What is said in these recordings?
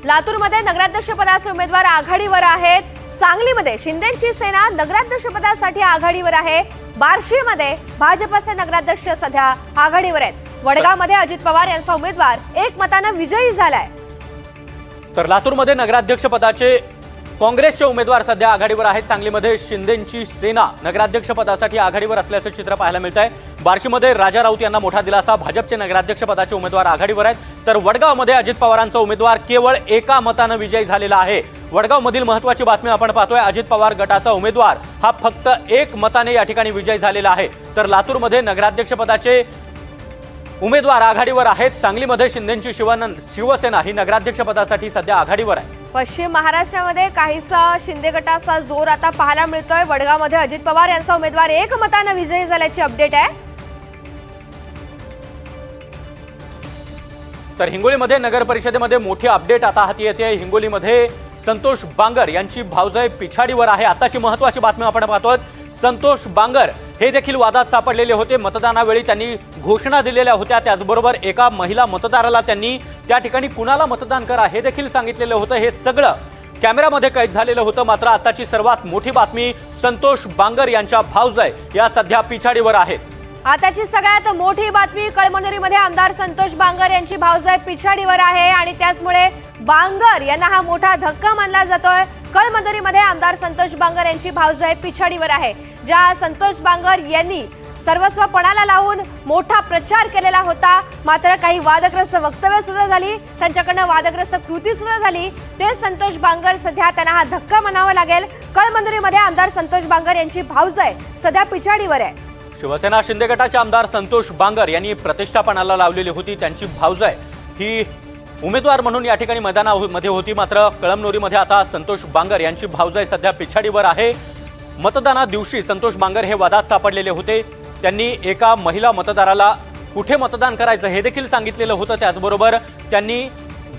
लातूरमध्ये नगराध्यक्षपदाचे उमेदवार आघाडीवर आहेत। सांगलीमध्ये शिंदेंची सेना नगराध्यक्षपदासाठी आघाडीवर आहे। बार्शीमध्ये भाजपचे नगराध्यक्ष सध्या आघाडीवर आहेत। वडगावमध्ये अजित पवार यांचा उमेदवार एक मताने विजयी झालाय। तर लातूरमध्ये नगराध्यक्षपदाचे काँग्रेसचे उमेदवार सध्या आघाडीवर आहेत। सांगलीमध्ये शिंदेंची सेना नगराध्यक्षपदासाठी आघाडीवर असल्याचं चित्र पाहायला मिळतंय। बार्शीमध्ये राजा राऊत यांना मोठा दिलासा, भाजपचे नगराध्यक्षपदाचे उमेदवार आघाडीवर आहेत। तर वडगावमध्ये अजित पवारांचा उमेदवार केवळ एका मताने विजयी झालेला आहे। वडगावमधील महत्त्वाची बातमी आपण पाहतोय, अजित पवार गटाचा उमेदवार हा फक्त एक मताने या ठिकाणी विजयी झालेला आहे। तर लातूरमध्ये नगराध्यक्षपदाचे उमेदवार आघाडीवर आहेत। सांगलीमध्ये शिंदेंची शिवसेना ही नगराध्यक्षपदासाठी सध्या आघाडीवर आहे। पश्चिम महाराष्ट्रामध्ये काहीसा शिंदे गटाचा जोर आता पाहायला मिळतोय। वडगावमध्ये अजित पवार यांचा उमेदवार एक मताने विजयी झाल्याची अपडेट आहे। तर हिंगोलीमध्ये नगर परिषदेमध्ये मोठी अपडेट आता हाती येते। हिंगोलीमध्ये संतोष बांगर यांची भाऊजाई पिछाडीवर आहे। आताची महत्त्वाची बातमी आपण पाहतोय, संतोष बांगर हे देखील वादात सापडलेले होते। मतदानावेळी त्यांनी घोषणा दिलेल्या होत्या, त्याचबरोबर एका महिला मतदाराला त्यांनी त्या ठिकाणी कुणाला मतदान करा हे देखील सांगितलेलं होतं। हे सगळं कॅमेरामध्ये कैद झालेलं होतं। मात्र आताची सर्वात मोठी बातमी, संतोष बांगर यांच्या भाऊजाई या सध्या पिछाडीवर आहेत। आताची सगळ्यात मोठी बातमी, कळमनुरीमध्ये आमदार संतोष बांगर यांची भाऊजाई पिछाडीवर आहे आणि त्याचमुळे बांगर यांना हा मोठा धक्का मानला जातोय। कळमनुरीमध्ये आमदार संतोष बांगर यांची भाऊजाई पिछाडीवर आहे। ज्या संतोष बांगर यांनी सर्वस्व पणाला लावून मोठा प्रचार केलेला होता, मात्र काही वादग्रस्त वक्तव्य सुद्धा झाली, त्यांच्याकडनं वादग्रस्त कृती सुद्धा झाली। ते संतोष बांगर सध्या त्यांना हा धक्का मानावा लागेल। कळमनुरीमध्ये आमदार संतोष बांगर यांची भाऊजाई सध्या पिछाडीवर आहे। शिवसेना शिंदे गटाचे आमदार संतोष बांगर यांनी प्रतिष्ठापनाला लावलेली होती। त्यांची भाऊजाई ही उमेदवार म्हणून या ठिकाणी मैदानामध्ये होती। मात्र कळमनुरीमध्ये आता संतोष बांगर यांची भाऊजाई सध्या पिछाडीवर आहे। मतदाना दिवशी संतोष बांगर हे वादात सापडलेले होते। त्यांनी एका महिला मतदाराला कुठे मतदान करायचं हे देखील सांगितलेलं होतं। त्याचबरोबर त्यांनी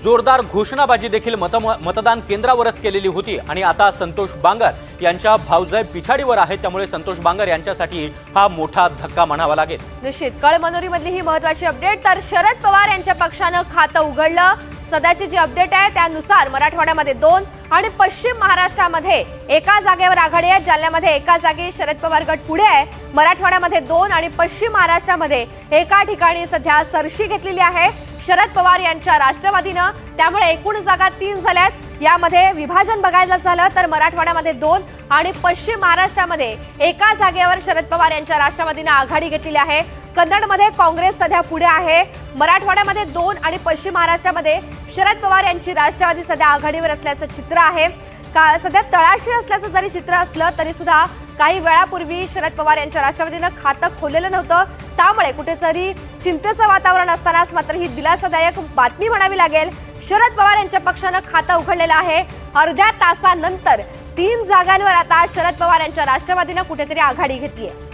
जोरदार घोषणाबाजी देखील मतदान केंद्रावरच केलेली होती। आणि आता संतोष बांगर यांच्या भाऊजाई पिछाडीवर आहे, त्यामुळे संतोष बांगर यांच्यासाठी हा मोठा धक्का म्हणावा लागेल। निश्चित कळमनुरीमधली ही महत्त्वाची अपडेट। तर शरद पवार यांच्या पक्षानं खातं उघडलं। सध्याची जी अपडेट आहे त्यानुसार मराठवाड्यामध्ये 2 आणि पश्चिम महाराष्ट्रामध्ये एका जागेवर आघाडी आहे। जालन्यामध्ये एका जागी शरद पवार गट पुढे आहे। मराठवाड्यामध्ये 2 आणि पश्चिम महाराष्ट्रामध्ये एका ठिकाणी सध्या सरशी घेतलेली आहे शरद पवार यांच्या राष्ट्रवादीनं। त्यामुळे एकूण जागा 3 झाल्यात। यामध्ये विभाजन बघायला झालं तर मराठवाड्यामध्ये 2 आणि पश्चिम महाराष्ट्रामध्ये एका जागेवर शरद पवार यांच्या राष्ट्रवादीनं आघाडी घेतलेली आहे। कन्नडमध्ये काँग्रेस सध्या पुढे आहे। मराठवाड्यामध्ये 2 आणि पश्चिम महाराष्ट्रामध्ये शरद पवार यांची राष्ट्रवादी सध्या आघाडीवर असल्याचं चित्र आहे। सध्या तळाशी असल्याचं जरी चित्र असलं तरी सुद्धा काही वेळापूर्वी शरद पवार यांच्या राष्ट्रवादीनं खातं खोललेलं नव्हतं, त्यामुळे कुठेतरी चिंतेचं वातावरण असतानाच मात्र ही दिलासादायक बातमी म्हणावी लागेल। शरद पवार यांच्या पक्षानं खातं उघडलेलं आहे। अर्ध्या तासानंतर 3 जागांवर आता शरद पवार यांच्या राष्ट्रवादीनं कुठेतरी आघाडी घेतली आहे।